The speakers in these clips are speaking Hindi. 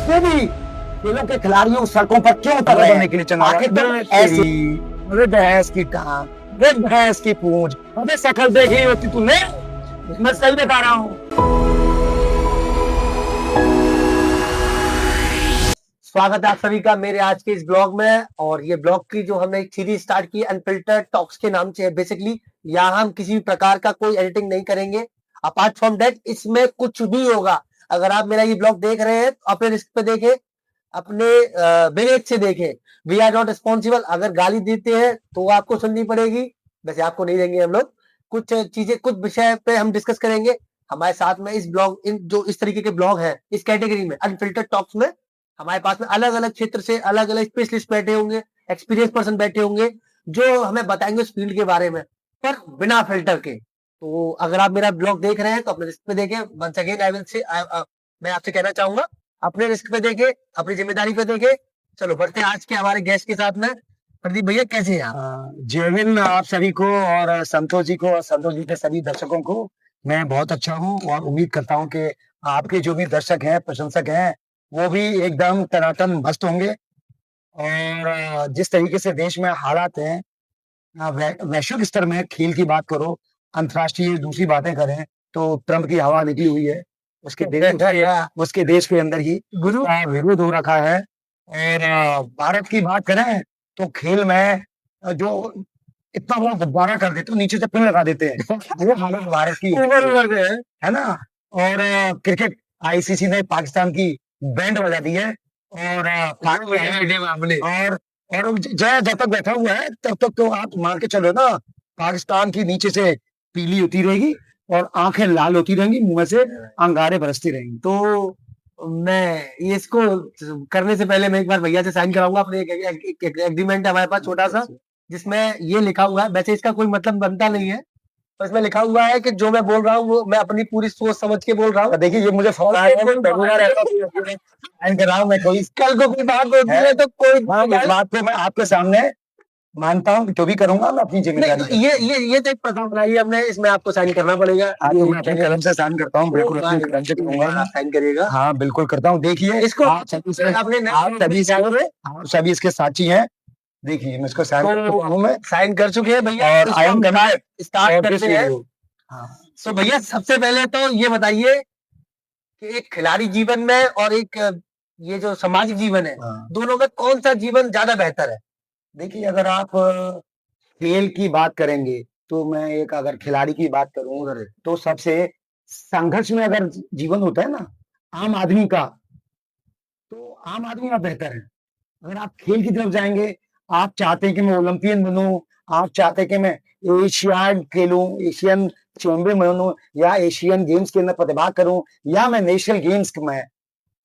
जितने भी खेलों के खिलाड़ियों सड़कों पर क्यों उतर रहे हैं के लिए चला आखिर तुम ऐसी अरे भैंस की टांग, अरे भैंस की पूंछ, अरे शक्ल देखी होती तूने? मैं सही बता रहा हूँ। स्वागत है आप सभी का मेरे आज के इस ब्लॉग में। और ये ब्लॉग की जो हमने एक सीरीज स्टार्ट की अनफिल्टर्ड टॉक्स के नाम से है। बेसिकली यहाँ हम किसी भी प्रकार का कोई एडिटिंग नहीं करेंगे। अपार्ट फ्रॉम दैट इसमें कुछ भी होगा। अगर आप मेरा ये ब्लॉग देख रहे हैं तो अपने रिस्क पे देखें, अपने विवेक से देखें। We are not responsible. अगर गाली देते हैं तो वो आपको सुननी पड़ेगी, वैसे आपको नहीं देंगे हम लोग। कुछ चीजें कुछ विषय पे हम डिस्कस करेंगे। हमारे साथ में इस ब्लॉग जो इस तरीके के ब्लॉग हैं इस कैटेगरी में अनफिल्टर्ड टॉक्स में हमारे पास में अलग अलग क्षेत्र से अलग अलग स्पेशलिस्ट बैठे होंगे, एक्सपीरियंस पर्सन बैठे होंगे जो हमें बताएंगे उस फील्ड के बारे में, पर बिना फिल्टर के। तो अगर आप मेरा ब्लॉग देख रहे हैं तो अपने रिस्क पे देखें। Once again I will say मैं आपसे कहना चाहूंगा अपने रिस्क पे देखें, अपनी जिम्मेदारी पे देखें। चलो बढ़ते हैं आज के हमारे गेस्ट के साथ में। प्रदीप भैया कैसे हैं आप? जय हिंद आप सभी को और संतोष जी को और संतोष जी के सभी दर्शकों को। मैं बहुत अच्छा हूँ और उम्मीद करता हूँ कि आपके जो भी दर्शक हैं, प्रशंसक हैं, वो भी एकदम टनाटन मस्त होंगे। और जिस तरीके से देश में हालात हैं, वैश्विक स्तर में खेल की बात करो, अंतर्राष्ट्रीय दूसरी बातें करें तो ट्रम्प की हवा निकली हुई है। उसके देश के अंदर ही गुरु का विरोध हो रखा है। और भारत की बात करें तो खेल में जो इतना बड़ा गुब्बारा कर देते हो, नीचे से पिन लगा देते हैं, वो हालत भारत की है ना। और क्रिकेट आईसीसी ने पाकिस्तान की बैंड बजा दी है। और जय जब तक बैठा हुआ है तब तक तो आप मान के चलो ना, पाकिस्तान की नीचे से पीली होती रहेगी और आंखें लाल होती रहेंगी, मुंह से अंगारे बरसती रहेंगी। तो मैं ये इसको करने से पहले मैं एक बार भैया से साइन कराऊंगा। अपने एक एग्रीमेंट है हमारे पास छोटा सा, जिसमें ये लिखा हुआ है, वैसे इसका कोई मतलब बनता नहीं है, तो इसमें लिखा हुआ है कि जो मैं बोल रहा हूँ वो मैं अपनी पूरी सोच समझ के बोल रहा हूँ। देखिए ये मुझे साइन कर रहा हूँ मैं, कोई कल को कोई बात होती है तो कोई बात को मैं आपके सामने मानता हूँ, जो भी करूंगा मैं अपनी जिम्मेदारी। ये तो एक पता बनाइए हमने, इसमें आपको साइन करना पड़ेगा। मैं अपने कलम से साइन करता हूँ, बिल्कुल अपने कलम से करूंगा। साइन करिएगा। हाँ बिल्कुल करता हूँ। देखिए इसको आप सभी इसके साक्षी हैं। देखिए मैं इसको साइन कर चुके हैं भैया और आई एम स्टार्ट करते हैं। तो भैया सबसे पहले तो ये बताइए कि एक खिलाड़ी जीवन में और एक ये जो सामाजिक जीवन है, दोनों में कौन सा जीवन ज्यादा बेहतर है? देखिए अगर आप खेल की बात करेंगे तो मैं एक अगर खिलाड़ी की बात करूं तो सबसे संघर्ष में अगर जीवन होता है ना आम आदमी का, तो आम आदमी का बेहतर है। अगर आप खेल की तरफ जाएंगे, आप चाहते हैं कि मैं ओलंपियन बनूं, आप चाहते हैं कि मैं एशियाड खेलूं, एशियन चैंपियन बनूं, या एशियन गेम्स के अंदर प्रतिभा करूं, या मैं नेशनल गेम्स में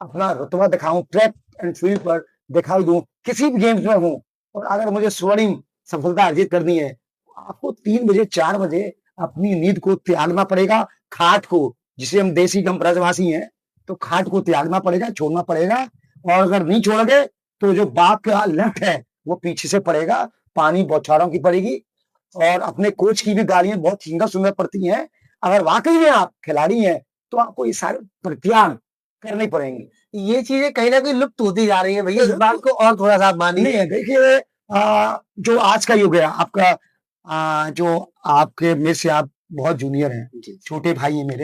अपना रुतबा दिखाऊं, ट्रैक एंड फील्ड पर दिखाई दूं, किसी भी गेम्स में हूं, और अगर मुझे स्वर्णिम सफलता अर्जित करनी है, आपको 3 बजे 4 बजे अपनी नींद को त्यागना पड़ेगा, खाट को, जिसे हम देसी गम ब्रजवासी हैं, तो खाट को त्यागना पड़ेगा, छोड़ना पड़ेगा। और अगर नहीं छोड़ोगे तो जो बाप का लट है वो पीछे से पड़ेगा, पानी बौछारों की पड़ेगी, और अपने कोच की भी गालियां बहुत सुंदर सुंदर पड़ती हैं। अगर वाकई में आप खिलाड़ी हैं तो आपको ये सारे परित्याग करने पड़ेंगे। ये चीजें कहीं ना कहीं लुप्त होती जा रही है भैया, इस बात को और थोड़ा सा मानिए। देखिए जो आज का युग है आपका, जो आपके में से आप बहुत जूनियर हैं, छोटे भाई हैं मेरे,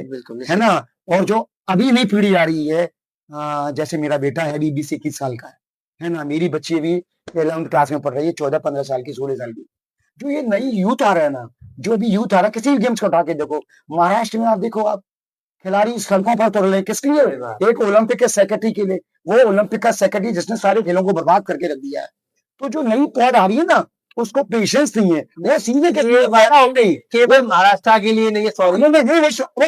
है ना, और जो अभी नई पीढ़ी आ रही है, जैसे मेरा बेटा है अभी 20-21 साल का है ना, मेरी बच्ची अभी 11th क्लास में पढ़ रही है, 14-15 साल की, 16 साल की। जो ये नई यूथ आ रहा है ना, जो भी यूथ आ रहा है, किसी भी गेम्स को उठा के देखो, महाराष्ट्र में आप देखो, आप खिलाड़ी सड़कों पर उतर रहे, किसके लिए? एक ओलंपिक के सेक्रेटरी के लिए। वो ओलंपिक का सेक्रेटरी जिसने सारे खेलों को बर्बाद करके रख दिया है। तो जो नई पौध आ रही है ना, उसको पेशेंस नहीं है, वो सीधे के लिए वायरल हो गई। केवल महाराष्ट्र के लिए नहीं है, सॉरी, वो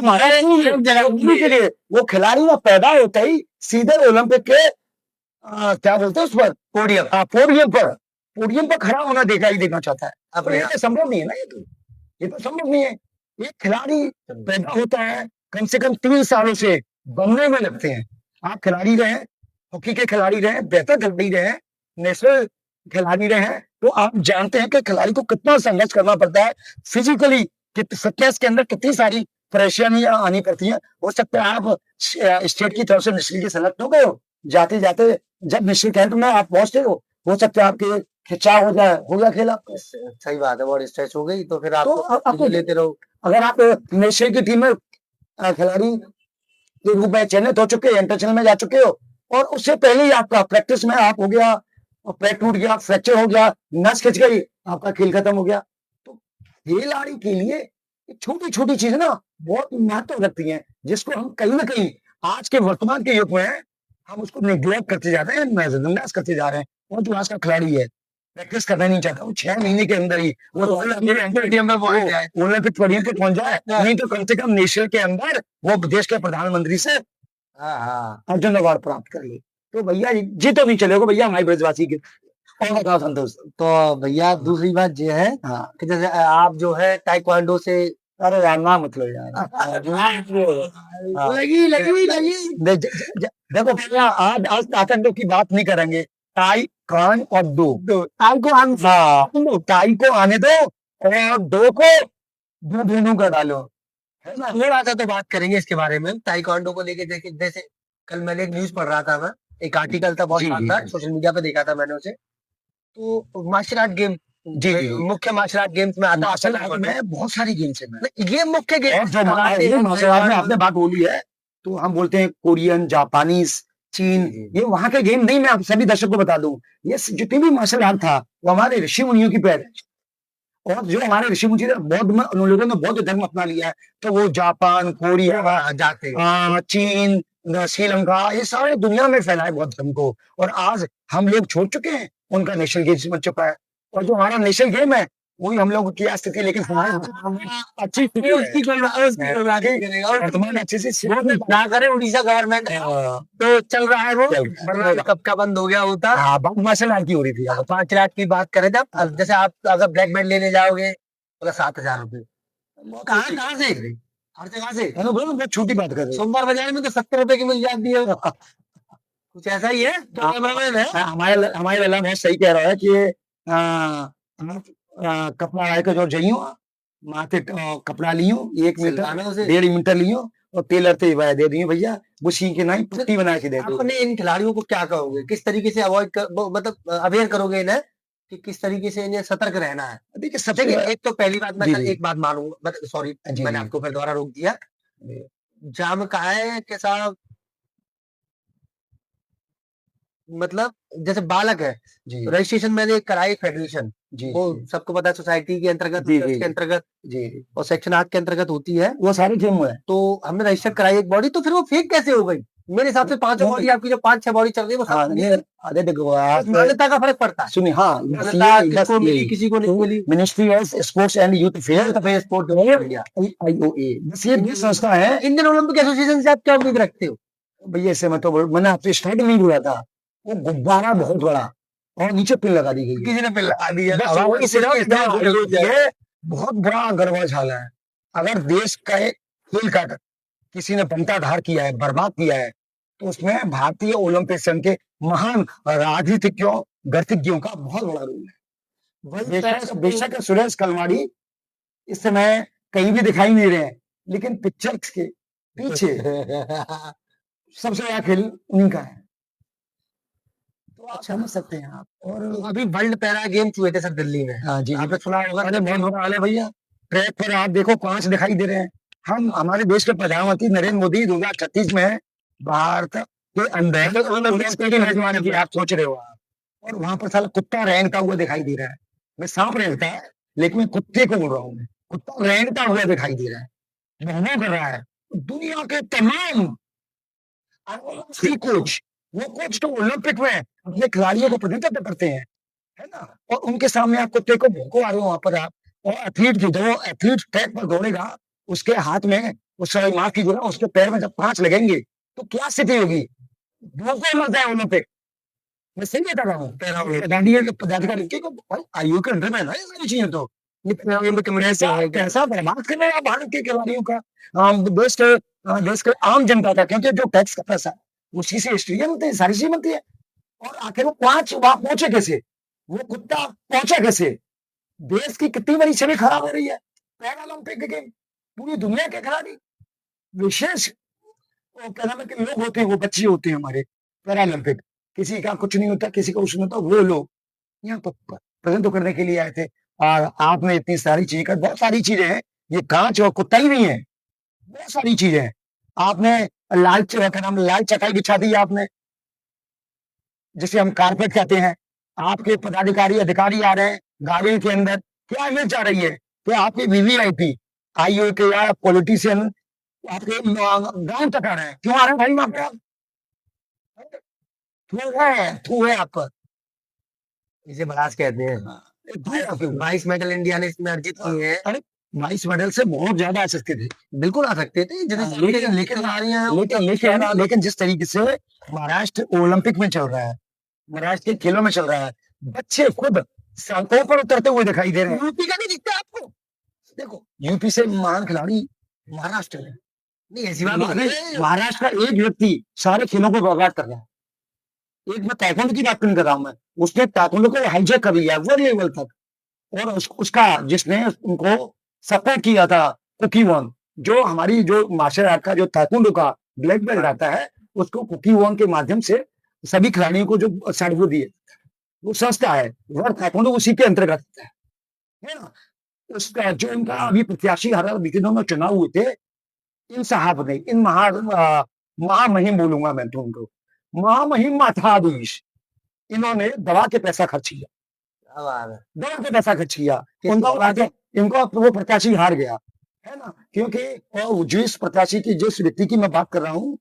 महाराष्ट्र के लिए, वो खिलाड़ी वो पैदा होते ही सीधे ओलंपिक के क्या बोलते हैं उस पर, पोडियम पर खड़ा होना देखा ही देखना चाहता है। अब ये संभव नहीं है ना, ये तो संभव नहीं है। एक खिलाड़ी पैदा होता है, कम से कम 3 सालों से बनने में लगते हैं। आप खिलाड़ी रहे, हॉकी के खिलाड़ी रहे, बेहतर खिलाड़ी रहे, नेशनल खिलाड़ी रहे, तो आप जानते हैं कि खिलाड़ी को कितना संघर्ष करना पड़ता है फिजिकली, फिटनेस के अंदर कितनी सारी परेशानियां आनी पड़ती हैं। हो सकता है आप स्टेट की तरफ से नेशनल के सेलेक्ट हो गए हो, जाते जाते जब नेशनल कैंप में आप पहुंचते हो सकता है आपके खिंचाव हो गया खेल आपका। सही बात है, बहुत स्ट्रेच हो गई तो फिर आप तो आपको लेते रहो। अगर आप नेशनल की टीम में खिलाड़ी के रूप में चयनित हो चुके हैं, इंटरनेशनल में जा चुके हो, और उससे पहले ही आपका प्रैक्टिस में आप हो गया, पैर टूट गया, फ्रैक्चर हो गया, नस खिंच गई, आपका खेल खत्म हो गया। तो खिलाड़ी के लिए छोटी छोटी चीजें ना बहुत महत्व रखती हैं, जिसको हम कहीं ना कहीं आज के वर्तमान के युग में हम उसको निग्लेक्ट करते जा रहे हैं, नजरअंदाज करते जा रहे हैं। और जो आज का खिलाड़ी है प्रैक्टिस करना नहीं चाहता, वो 6 महीने के अंदर ही वो ओलंपिक पॉइंट पे पहुंच जाए, नहीं तो कम से कम नेशनल के अंदर वो देश के प्रधानमंत्री से अर्जुन अवार्ड प्राप्त कर ले। तो भैया जी तो नहीं चलेगा भैया हमारे ब्रजवासी के। और बताओ संतोष। तो भैया दूसरी बात ये है कि जैसे आप जो है ताइक्वांडो से, अरे यार ना मतलब यार देखो भैया आज ताइक्वांडो की बात नहीं करेंगे, टाई कान और दो टाई को आने दो और दो को दो दोनों का डालो, है ना। थोड़ा सा तो बात करेंगे इसके बारे में ताइक्वांडो को लेके। जैसे कल मैंने एक न्यूज पढ़ रहा था, मैं एक आर्टिकल था बहुत शानदार, सोशल मीडिया पे देखा था मैंने उसे। तो मार्शल आर्ट गेम जी मुख्य मार्शल आर्ट गेम्स में आता मार्शल आर्ट में बहुत सारी गेम्स है, ये मुख्य गेम जो मार्शल आर्ट में आपने बात बोली है, तो हम बोलते हैं कोरियन, जापानीज, चीन, ये वहां के गेम नहीं। मैं आप सभी दर्शकों को बता दूं, ये जितनी भी मार्शल आर्ट था वो हमारे ऋषि मुनियों की पैदाइश, और जो हमारे ऋषि मुनि बौद्ध में उन लोगों ने बौद्ध धर्म अपना लिया है, तो वो जापान, कोरिया, चीन, श्रीलंका, ये सारे दुनिया में फैला है बौद्ध धर्म को। और आज हम लोग छोड़ चुके हैं, उनका नेशनल गेम बन चुका है, और जो हमारा नेशनल गेम है वही हम लोग की स्थिति, लेकिन अच्छी स्थिति वर्तमान अच्छे से ना करे उड़ीसा गवर्नमेंट तो चल रहा है वो, वरना कब का बंद हो गया होता। मार्शल आर्ट की हो रही थी। 5 लाख की बात करें जब, जैसे आप अगर ब्लैक बेल्ट लेने जाओगे तो 7,000 रुपए, कहाँ से हर जगह से। बहुत छोटी बात कर रहे हैं, सोमवार बाजार में तो 70 रुपए की मिल जाती है, कुछ ऐसा ही है। तो हमारे वाला बहुत सही कह रहा है कि कपड़ा आए के जो जइयो माथे कपड़ा लियो 1 मीटर 1.5 मीटर लियो और टेलर से दे दिए भैया, वो सी के नहीं पट्टी बना के दे दो। अपने इन खिलाड़ियों को क्या कहोगे, किस तरीके से अवॉइड मतलब अवेयर करोगे इन्हें कि किस तरीके से इन्हें सतर्क रहना है? देखिए सबसे एक तो पहली बात मैं एक बात मानूंगा, सॉरी मैंने आपको फिर दोबारा रोक दिया। जाम का है कैसा, मतलब जैसे बालक है, रजिस्ट्रेशन मैंने कराई फेडरेशन, वो सबको पता है सोसाइटी के अंतर्गत और सेक्शन 8 के अंतर्गत होती है, वो सारी गेम है। तो हमने रजिस्टर कराई एक बॉडी, तो फिर वो फेक कैसे हो गई? मेरे हिसाब से 5 बॉडी आपकी जो 5-6 बॉडी चल रही है वो मान्यता का फर्क पड़ता है। सुनिए, हाँ किसी को नहीं मिली। Ministry of Sports and Youth Affairs Sport India IOA, बस ये संस्था है। इंडियन ओलंपिक एसोसिएशन से आप क्या उम्मीद रखते हो भैया? इससे मैं तो मैंने आपसे स्टार्टिंग नहीं बोला था, वो गुब्बारा बहुत बड़ा और नीचे पिन लगा दी गई, किसी ने पिन लगा दी है, बहुत बड़ा गर्भाशाला है। अगर देश का एक खेल का किसी ने बंटाधार किया है, बर्बाद किया है, तो उसमें भारतीय ओलंपिक संघ के महान राजनीतिज्ञों गतिज्ञों का बहुत बड़ा रोल है। बेशक सुरेश कलमाड़ी इस समय कहीं भी दिखाई नहीं रहे हैं, लेकिन पिक्चर्स के पीछे सबसे बड़ा खेल उन्हीं का है, तो आप समझ सकते हैं आप। और अभी वर्ल्ड पैरा गेम्स हुए थे सर दिल्ली में। हाँ जी, आपने सुना होगा। अरे बहुत बुरा हाल है भैया, ट्रैक पर आप देखो 5 दिखाई दे रहे हैं। हम हमारे देश के प्रधानमंत्री नरेंद्र मोदी 2036 में भारत के अंदर मेजबानी की आप सोच रहे हो आप, और वहां पर साला कुत्ता रेंगता हुआ दिखाई दे रहा है। मैं सांप रेंगता है, लेकिन मैं कुत्ते को बोल रहा हूँ, मैं कुत्ता रेंगता हुआ दिखाई दे रहा है, महंगा कर रहा है। दुनिया के तमाम कोच, वो कोच तो ओलंपिक में अपने खिलाड़ियों को प्रतिनिधित्व करते हैं, है ना, और उनके सामने आप कुत्ते को भूखो आ रहे हो वहां पर आप। और एथलीट जो एथलीट ट्रैक पर दौड़ेगा, उसके हाथ में माफ कीजिएगा, उसके पैर में जब 5 लगेंगे तो क्या स्थिति होगी? भूखे मरता है ओलंपिक। मैं सही बता रहा हूँ, पदाधिकारी आयु के अंदर में ना सारी चीजें, तो कैसा बर्बाद कर रहे हैं भारत के खिलाड़ियों का, देश के आम जनता का, क्योंकि जो टैक्स का पैसा उसी से स्टेडियम बनते हैं, सारी चीजें बनती है। और आखिर वो 5 वहां पहुंचे कैसे? वो कुत्ता पहुंचा कैसे? देश की कितनी बड़ी छवि खराब हो रही है। पैरालंपिक गेम, पूरी दुनिया के खिलाड़ी, विशेष लोग होते हैं, वो बच्चे होते हैं हमारे, पैरालंपिक, किसी का कुछ नहीं होता, किसी का कुछ नहीं होता, वो लोग यहाँ पर प्रेजेंट तो करने के लिए आए थे। और आपने इतनी सारी चीजें कर, बहुत सारी चीजें हैं, ये कांच और कुत्ता ही नहीं है, बहुत सारी चीजें हैं। आपने लाल चटाई बिछा दी आपने, जिसे हम कारपेट कहते हैं। आपके पदाधिकारी अधिकारी आ रहे हैं गाड़ियों के अंदर, क्या इमेज जा रही है? क्या आपके वीवीआईपी आई हुई के या पॉलिटिशियन आपके गांव तक आ रहे हैं? क्यों आ रहे हैं भाई वहां पे आप? थू है आप पर। इसे बराज कहते हैं। हाँ, 22 मेडल इंडिया ने इसमें अर्जित किए हैं। अरे 22 मेडल से बहुत ज्यादा आ सकते थे, बिल्कुल आ सकते थे, लेकिन जिस तरीके से महाराष्ट्र ओलंपिक में चल रहा है, महाराष्ट्र के खेलों में चल रहा है, बच्चे खुद सड़कों पर उतरते हुए दिखाई दे रहे हैं। यूपी का नहीं दिखता आपको? देखो, यूपी से महान खिलाड़ी महाराष्ट्र में नहीं, ऐसी बात नहीं। महाराष्ट्र का एक व्यक्ति सारे खेलों को बर्बाद कर रहा है। एक मैं ताइक्वांडो की बात नहीं कर रहा हूं, मैं उसने ताइक्वांडो को हाईजैक कर लिया वर्ल्ड लेवल तक। और उसका जिसने उनको सपोर्ट किया था, कुकी वॉन, जो हमारी जो मार्शल आर्ट का जो ताइक्वांडो का ब्लैक बेल्ट आता है, उसको कुकी वॉन के माध्यम से सभी खिलाड़ियों को जो सर्टिफिकेट दिए, वो संस्था है वर्ल्ड ताइक्वांडो, उसी के अंतर्गत आता है ना। उसका जो इनका अभी प्रत्याशी हर दिनों में चुनाव हुए थे, इन साहब ने, इन महामहिम बोलूंगा मैं तो उनको, महामहिम माथाधीश, इन्होंने दवा के पैसा खर्च किया, दवा के पैसा खर्च किया। इनको वो प्रत्याशी हार गया है ना, क्योंकि जिस प्रत्याशी की, जिस व्यक्ति की मैं बात कर रहा हूँ,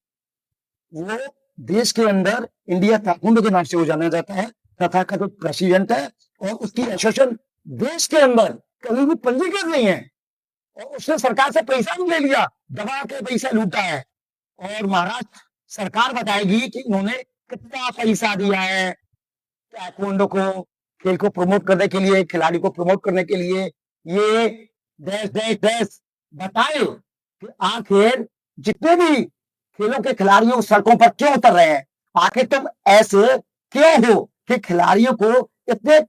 वो देश के अंदर इंडिया ताइक्वांडो के नाम से वो जाना जाता है, तथाकथित प्रेसिडेंट है, और उसकी एसोसिएशन देश के अंदर कहीं भी पंजीकृत नहीं है, और उसने सरकार से पैसा भी ले लिया, दबा के पैसा लूटा है। और महाराष्ट्र सरकार बताएगी कि उन्होंने कितना पैसा दिया है ताइक्वांडो को, खेल को प्रमोट करने के लिए, खिलाड़ी को प्रमोट करने के लिए। ये देश बताए कि आखिर जितने भी खेलों के खिलाड़ियों सड़कों पर क्यों उतर रहे हैं, आखिर तुम ऐसे क्यों हो कि खिलाड़ियों को, इतने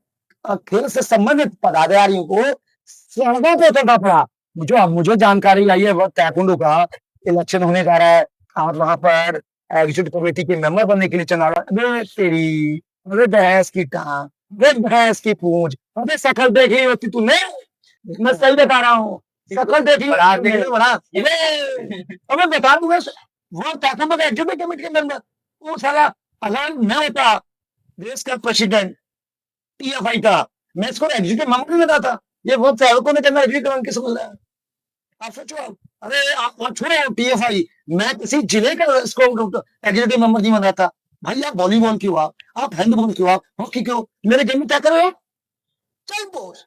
खेल से संबंधित पदाधिकारियों को सड़कों पर उतरना पड़ा। मुझे जानकारी आई है, वो ताइक्वांडो का इलेक्शन होने जा रहा है, और वहां पर एग्जीक्यूटिव कमेटी के मेंबर बनने के लिए चुना रहा है। अरे भैंस की टांग, भैंस की पूंछ, अबे शकल देखी होती तूने? मैं सही बता रहा हूँ, शकल देखी बड़ा। अबे बता दूंगा, वो ताइक्वांडो का एग्जीक्यूटिव कमेटी के मेंबर, वो साला अगर मैं होता देश का प्रेसिडेंट टीएफआई का, मैं इसको एग्जीक्यूटिव मेंबर नहीं बनाता। ये बहुत चालकों ने कहना एग्जीक्यूटिव के समझ रहा है। आप सोचो, अरे आप छोड़ो टीएफआई, मैं किसी जिले का इसको एग्जीक्यूटिव मेंबर नहीं बनाता। भाई आप वॉलीबॉल क्यों, आप हैंडबॉल क्यों, आप हॉकी क्यों, मेरे गेम में क्या करो आप? चल बोस,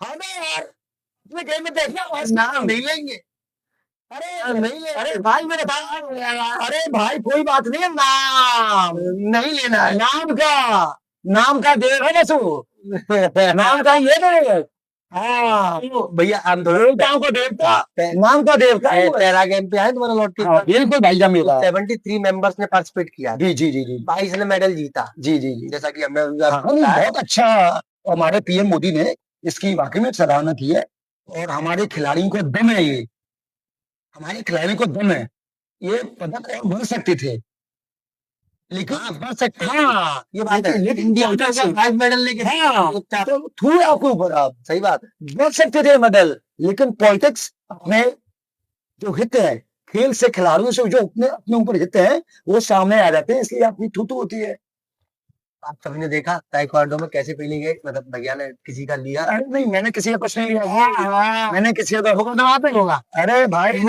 हाँ यार, अपने गेम में देखना, नाम नहीं लेंगे। अरे नहीं ले, अरे भाई मेरे भाई, अरे भाई कोई बात नहीं है, नाम नहीं लेना है, नाम का देव है ना, नाम का ये देव। हाँ भैया, हम देवताओं को देवता, नाम का देवता। पैरा गेम पे आए तुम्हारा लौट के? बिल्कुल भाईजान, मेरा 73 मेंबर्स ने पार्टिसिपेट किया। जी जी जी जी, 22 ने मेडल जीता। जी जी जी, जैसा कि हमें बहुत अच्छा, हमारे पीएम मोदी ने इसकी वाकई में सराहना की है। और हमारे खिलाड़ियों को दम है, ये हमारे खिलाड़ियों को दम है, ये पदक और बढ़ सकते थे, लेकिन बढ़ सकते, हाँ ये बात है, इंडिया 5 मेडल लेके, हाँ तो थोड़े आपके ऊपर, आप सही बात, बढ़ सकते थे मेडल, लेकिन पॉलिटिक्स अपने जो हित है, खेल से खिलाड़ियों से जो अपने ऊपर हित है, वो सामने आ जाते हैं, इसलिए आपकी थू होती है। आप सभी ने देखा ताइक्वांडो में कैसे फीलिंग है, मतलब भैया ने किसी का लिया? अरे नहीं, मैंने किसी का कुछ नहीं लिया, मैंने किसी का होगा। अरे भाई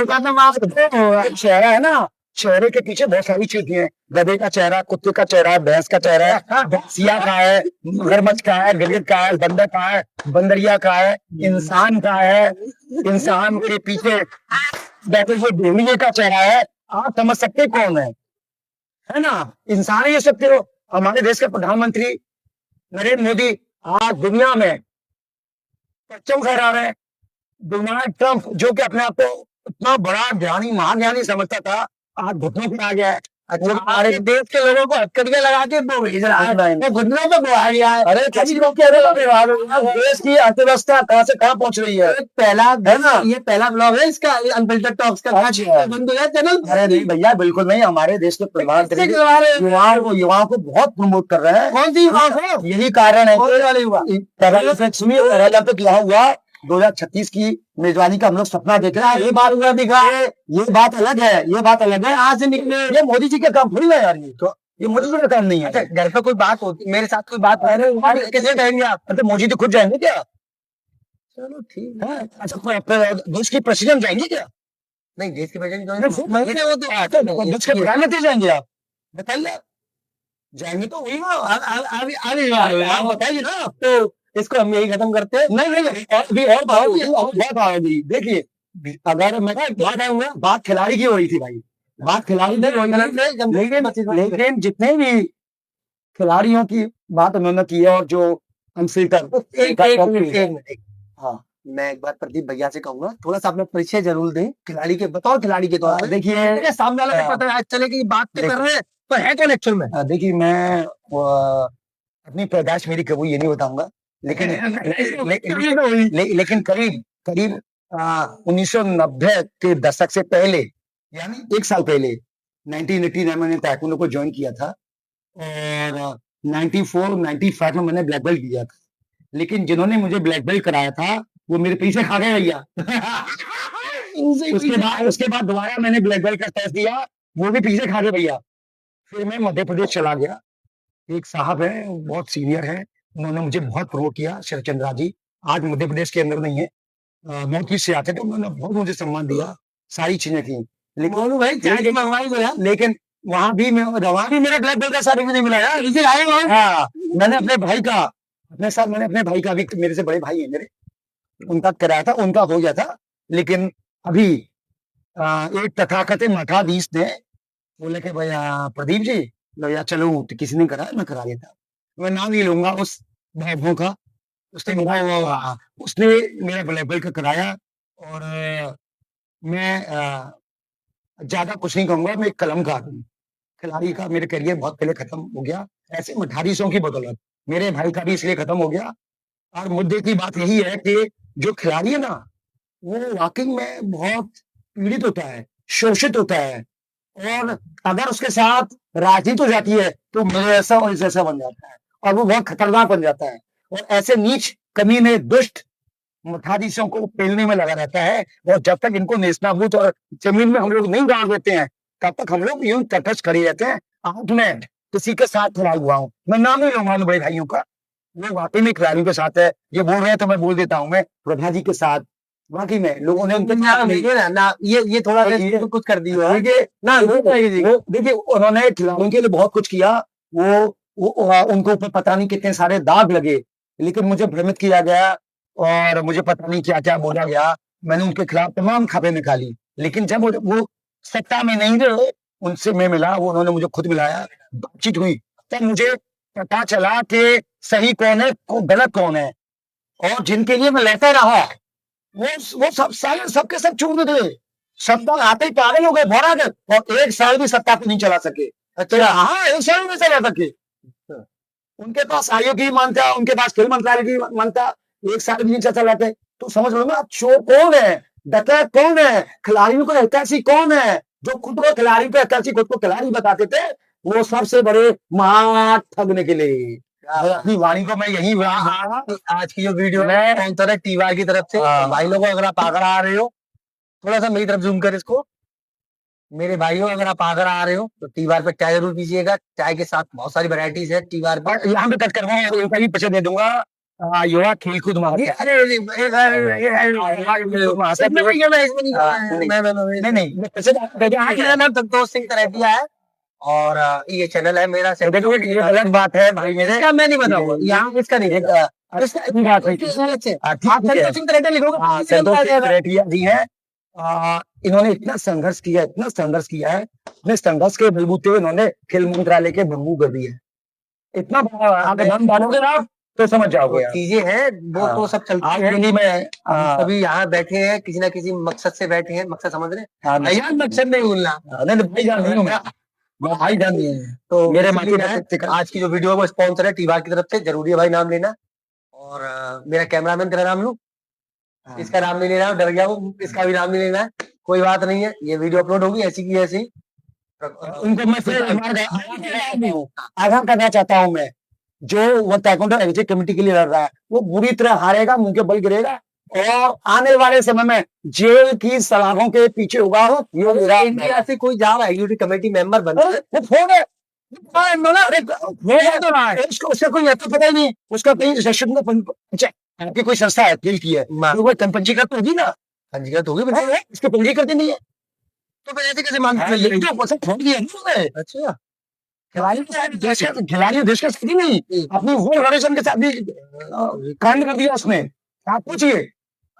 चेहरा है ना, चेहरे के पीछे बहुत सारी चीजें हैं, गधे का चेहरा, कुत्ते का चेहरा, भैंस का चेहरा, भैंसिया का है, मगरमच्छ का है, गिरगिट का है, बंदर का है, बंदरिया का है, इंसान का है, इंसान के पीछे बैठे हुए भेड़िए का चेहरा है। आप समझ सकते कौन है ना, इंसान ही सकते हो। हमारे देश के प्रधानमंत्री नरेंद्र मोदी आज दुनिया में परचम फहरा रहे हैं। डोनाल्ड ट्रंप, जो कि अपने आप को इतना बड़ा ज्ञानी, महाज्ञानी समझता था, आज घुटनों पर आ गया है। अच्छा, हमारे देश के लोगों को हथकड़ियां लगा के वो भेज रहा है, वो घुटनों पे बुआ गया है। अरे कैसी लोग कह रहे हो, देश की अर्थव्यवस्था कहाँ से कहाँ पहुंच रही है पहला है ना? ये पहला ब्लॉग है इसका अनफिल्टर्ड टॉक्स का। अच्छा। बंद हो गया चैनल। अरे नहीं भैया, बिल्कुल नहीं। हमारे देश के प्रधानमंत्री युवाओं को बहुत प्रमोट कर रहे हैं। कौन सी युवा को? यही कारण है कौन से वाले युवा? सुनिए, पैरालंपिक यहाँ हुआ 2036 की मेजबानी का हम लोग सपना देख रहे हैं। ये बात हुआ दिखा है, ये बात अलग है, ये बात अलग है। आज से निकले ये मोदी जी का काम थोड़ी है यार, ये मोदी जी का काम नहीं है। अच्छा, घर पे कोई बात होती, मेरे साथ कोई बात कैसे कहेंगे आप? अरे मोदी तो खुद जाएंगे क्या? चलो ठीक है। अच्छा, कोई अपने देश के प्रेसिडेंट जाएंगे क्या? नहीं, देश के प्रेसिडेंट देश के प्रधानमंत्री जाएंगे आप? बताइए, जाएंगे तो वही ना। आप बताइए ना। तो इसको हम यही खत्म करते हैं। नहीं, अभी और बात आएगी। देखिए, अगर मैं बात खिलाड़ी की हो रही थी भाई, बात खिलाड़ी नहीं हो रही, लेकिन जितने भी खिलाड़ियों की बात उन्होंने की है, और जो अनफिल्टर एक मिनट। हाँ, मैं एक बार प्रदीप भैया से कहूंगा थोड़ा सा अपना परिचय जरूर दें खिलाड़ी के, बताओ खिलाड़ी के तौर पर। देखिए, सामने वाला को पता है चले कि बात तो कर रहे हैं, पर है कौन एक्चुअल में? देखिए, मैं अपनी पैदाइश मेरी कभी ये नहीं बताऊंगा, लेकिन करीब 1990 के दशक से पहले, यानी 1 साल पहले 1989 में मैंने ताइक्वांडो को ज्वाइन किया था, और 94-95 में मैंने ब्लैक बेल्ट लिया था। लेकिन जिन्होंने मुझे ब्लैक बेल्ट कराया था वो मेरे पीछे खा गए भैया। उसके बाद दोबारा मैंने ब्लैक बेल्ट का टेस्ट दिया, वो भी पीछे खा गए भैया। फिर मैं मध्य प्रदेश चला गया। एक साहब है, बहुत सीनियर है, उन्होंने मुझे बहुत प्रमोट किया, शरद चंद्रा जी। आज मध्य प्रदेश के अंदर नहीं है, मौत से आते थे, उन्होंने बहुत मुझे सम्मान दिया, सारी चीजें की। लेकिन वहां भी मेरा ब्लैक बेल्ट का सर्टिफिकेट नहीं मिला यार। हाँ, मैंने अपने भाई का भी, मेरे से बड़े भाई है मेरे, उनका कराया था, उनका हो गया था। लेकिन अभी एक तथाकथित मठाधीश ने बोले कि भैया प्रदीप जी लो यार चलो, तो किसी ने कराया, मैं करा देता। मैं नाम नहीं लूंगा उस भाई का, उसने मेरा ब्लैक बेल्ट का कराया। और मैं ज्यादा कुछ नहीं कहूंगा, मैं एक कलमकार हूँ। खिलाड़ी का मेरे करियर बहुत पहले खत्म हो गया, ऐसे मठाधीशों की बदौलत। मेरे भाई का भी इसलिए खत्म हो गया। और मुद्दे की बात यही है कि जो खिलाड़ी है ना, वो वाकई में बहुत पीड़ित होता है, शोषित होता है, और अगर उसके साथ राजनीति हो जाती है तो मेरे ऐसा और ऐसा बन जाता है, और वो बहुत खतरनाक बन जाता है। और ऐसे नीच कमीने दुष्ट मठाधीशों को पेलने में लगा रहता है। और जब तक इनको नेस्तनाबूद और जमीन में हम लोग नहीं गाड़ देते हैं, तब तक हम लोग यूं तटस्थ खड़े रहते हैं। आज मैं किसी के साथ खड़ा हुआ हूँ, मैं नाम नहीं लूंगा बड़े भाइयों का, वो वाकई में खिलाड़ियों के साथ है। ये बोल रहे हैं तो मैं बोल देता हूँ, मैं प्रभा जी के साथ, बाकी में लोगों ने उनके ना ये थोड़ा कुछ कर दिया है। देखिए, उन्होंने खिलाड़ियों के लिए बहुत कुछ किया। उनको ऊपर पता नहीं कितने सारे दाग लगे, लेकिन मुझे भ्रमित किया गया और मुझे पता नहीं क्या क्या बोला गया। मैंने उनके खिलाफ तमाम खबरें निकाली, लेकिन जब वो सत्ता में नहीं रहे, उनसे मैं मिला, वो उन्होंने मुझे खुद मिलाया, बातचीत हुई, तब मुझे पता चला कि सही कौन है, गलत कौन है। और जिनके लिए मैं लेता रहा, वो सब सारे सबके सब चूक निकले, सत्ता आते ही पागल हो गए, भरा गए, और 1 साल भी सत्ता को नहीं चला सके। अच्छा, हाँ, 1 साल में चला सके। उनके पास आयोग की मानता, उनके पास खेल मंत्रालय की मानता, 1 साल भी नहीं चला सके। तो समझ लो ना, चोर कौन है, डकैत कौन है, खिलाड़ियों को ऐतिहासिक कौन है, जो खुद को खिलाड़ी को ऐतिहासिक, खुद को खिलाड़ी बताते थे, वो सबसे बड़े महा ठगने के लिए। अपनी वाणी को मैं यही आज की जो वीडियो है टीवार की तरफ से, भाई लोगों अगर आप आकर आ रहे हो, थोड़ा सा मेरी तरफ जूम कर इसको, मेरे भाइयों अगर आप आकर आ रहे हो तो टीवार पे चाय जरूर पीजिएगा। चाय के साथ बहुत सारी वैरायटीज है टीवार पर। यहाँ पे कट करवाऊंगा, पैसे दे दूंगा। युवा खेलकूद संतोष सिंह तरैटिया है, और ये चैनल है मेरा। ये अलग बात है भाई, मेरे क्या मैं नहीं बताऊंगा यहाँ, इसका नहीं जी है। इन्होंने इतना संघर्ष किया है, अपने संघर्ष के बलबूते हुए इन्होंने खेल मंत्रालय के बंबू कर दिए। इतना बड़ा हम डालोगे ना तो समझ जाओगे, चीजें हैं वो तो सब चलती है। मैं अभी यहाँ बैठे हैं, किसी ना किसी मकसद से बैठे हैं, मकसद समझ रहे हैं, मकसद नहीं भूलना। भाई जान नहीं है तो मेरे इसलिए माथे है, पे आज की जो वीडियो है वो स्पॉन्सर है टीवार की तरफ से, जरूरी है भाई नाम लेना। और मेरा कैमरामैन, तेरा नाम लूं? इसका नाम नहीं लेना, डर गया वो, इसका भी नाम नहीं लेना है, कोई बात नहीं है, ये वीडियो अपलोड होगी ऐसी की ऐसी। उनको मैं फिर आगाह करना चाहता हूँ मैं, जो वो ताइक्वांडो एग्जीक्यूटिव कमेटी के लिए लड़ रहा है वो बुरी तरह हारेगा, मुंह के बल गिरेगा और आने वाले समय में जेल की सलाखों के पीछे होगा। हो ये मेरा इंडिया से कोई जा रहा है एग्जीक्यूटिव कमेटी मेंबर बन वो फोन है उसको, उसका कोई ऐसा पता ही नहीं, उसका कहीं रजिस्ट्रेशन का अच्छा आपकी कोई संस्था है अपील की है तो वो पंजीकृत होगी ना, पंजीकृत होगी, इसको पंजीकृत नहीं है तो फिर ऐसे कैसे मान छोड़ दिया ना। अच्छा, खिलाड़ी देश का स्थिति नहीं अपनी वो ऑर्गेनाइजेशन के साथ भी कांड कर दिया उसने। आप पूछिए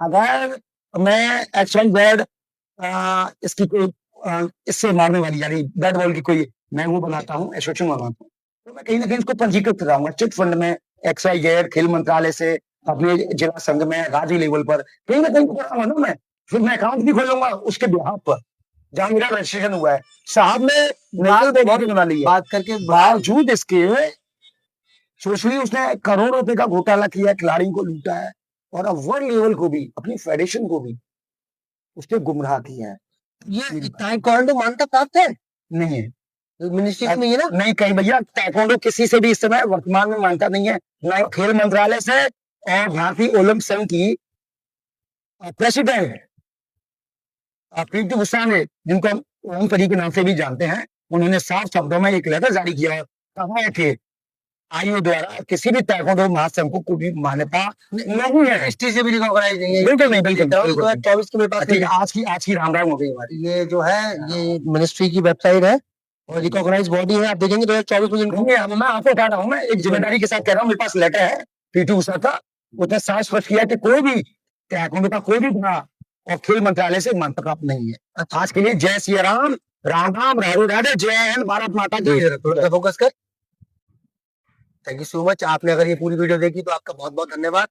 अगर मैं एक्चुअल बैड इसकी कोई इससे मारने वाली यानी बैट बॉल की कोई मैं वो बनाता हूँ एसोसिएशन बनाता हूँ तो मैं कहीं ना कहीं इसको पंजीकृत कराऊंगा चिट फंड में, एक्साइज गैर खेल मंत्रालय से अपने जिला संघ में राज्य लेवल पर कहीं ना कहीं कराऊंगा ना मैं, फिर मैं अकाउंट भी खोलूंगा उसके बिहाफ पर जहाँ मेरा रजिस्ट्रेशन हुआ है। साहब ने बना ली बात करके बावजूद इसके सोशली उसने करोड़ रुपए का घोटाला किया, खिलाड़ियों को लूटा है और अब वर्ल्ड लेवल को भी अपनी फेडरेशन को भी उसने गुमराह किया है। ये ताइक्वांडो मान्यता प्राप्त है? नहीं है, मिनिस्ट्री में है ना? नहीं कहीं भैया ताइक्वांडो किसी से भी इस समय वर्तमान में मान्यता नहीं है, ना खेल मंत्रालय से और भारतीय ओलंपिक संघ की प्रेसिडेंट पीटी उषा ने, जिनको हम ओम परी के नाम से भी जानते हैं, उन्होंने साफ शब्दों में एक लेटर जारी किया कहा है कि आईओ द्वारा किसी भी ताइक्वांडो महासंघ को कोई मान्यता नहीं है, मिनिस्ट्री से भी रिकॉग्नाइज नहीं है। बिल्कुल नहीं, बिल्कुल 2024 के मेरे पास ठीक है, आज की राम राम हो गई हमारी। ये जो है ये मिनिस्ट्री की वेबसाइट है और रिकॉग्नाइज बॉडी है, आप देखेंगे 2024 में जिनको मैं आपको बता रहा हूँ, मैं एक जिम्मेदारी के साथ कह रहा हूँ, मेरे पास लेटर है पीटी उषा का, उसने साफ स्पष्ट किया कि कोई भी ताइक्वांडो का कोई भी गुना और खेल मंत्रालय से मान्यता प्राप्त नहीं है। आज के लिए जय श्री राम, राम राम, राधे राधे, जय हिंद, भारत माता की। फोकस कर। थैंक यू सो मच, आपने अगर ये पूरी वीडियो देखी तो आपका बहुत बहुत धन्यवाद।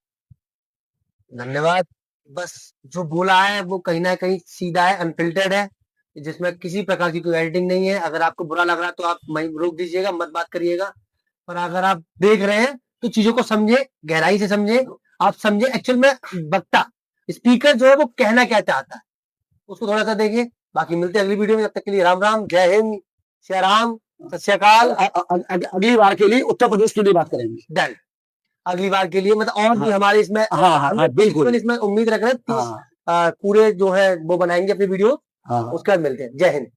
धन्यवाद। बस जो बोला है वो कहीं ना कहीं सीधा है, अनफिल्टर्ड है, जिसमें किसी प्रकार की कोई एडिटिंग नहीं है। अगर आपको बुरा लग रहा है तो आप रोक दीजिएगा, मत बात करिएगा। पर अगर आप देख रहे हैं तो चीजों को समझे, गहराई से समझे, आप समझे एक्चुअल में वक्ता स्पीकर जो है वो कहना क्या चाहता है, उसको थोड़ा सा देखिए। बाकी मिलते हैं अगली वीडियो में, जब तक के लिए राम राम, जय हिंद, श्री राम, सत श्री अकाल। अगली बार के लिए उत्तर प्रदेश के लिए बात करेंगे, डन। अगली बार के लिए मतलब और भी हमारे इसमें बिल्कुल इसमें उम्मीद रख रहे हैं पूरे जो है वो बनाएंगे अपनी वीडियो, उसके बाद मिलते हैं। जय हिंद।